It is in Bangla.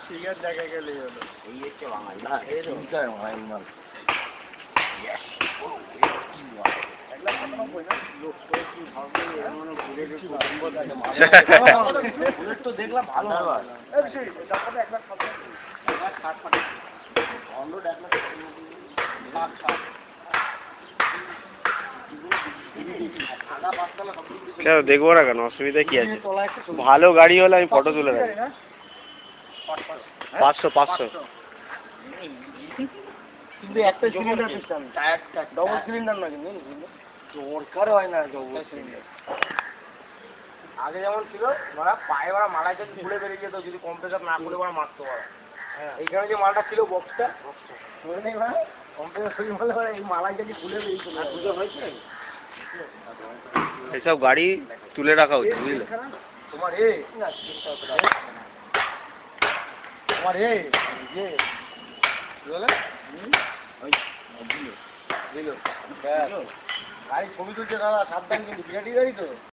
ঠিক আছে, জায়গায় গেলেই হলো। এই হচ্ছে বাঙালি। না, এই তো। চিন্তায় বাঙালি মাল। Yes! ও, কি মাল। 1,97,000 না? লোক করে কি ভাববে, এর মনে বুলেটের প্রথম কথা আছে, মাল। বুলেট তো দেখলাম ভালো আবার। এই সেই, তার সাথে 1,60,000 1,60,000 অনরোড 1,60,000 লাখ 60। কেন দেখবো না কেন, অসুবিধা কি আছে? ভালো গাড়ি হলে আমি ফটো তুলে রাখি। 500 কিন্তু একটা সিলিন্ডার সিস্টেম, ডবল সিলিন্ডার না কিন্তু দরকার হয় না ডবল সিলিন্ডার। আগে যেমন ছিল ওরা পায়ে ওরা মালাই থেকে খুলে বেরিয়ে যেত যদি কম্প্রেসার না খুলে ওরা মারতে পারে। এইখানে যে মালটা ছিল বক্সটা কম্প্রেসার খুলে বলে এই মালাই থেকে খুলে বেরিয়েছিল। পুজো হয়েছে এসব গাড়ি তুলে রাখা উচিত, বুঝলে? তোমার তোমার যে কি বলে গাড়ি ছবি তুলছে দাদা, সাবধান কিন্তু বিরাটি গাড়ি তো।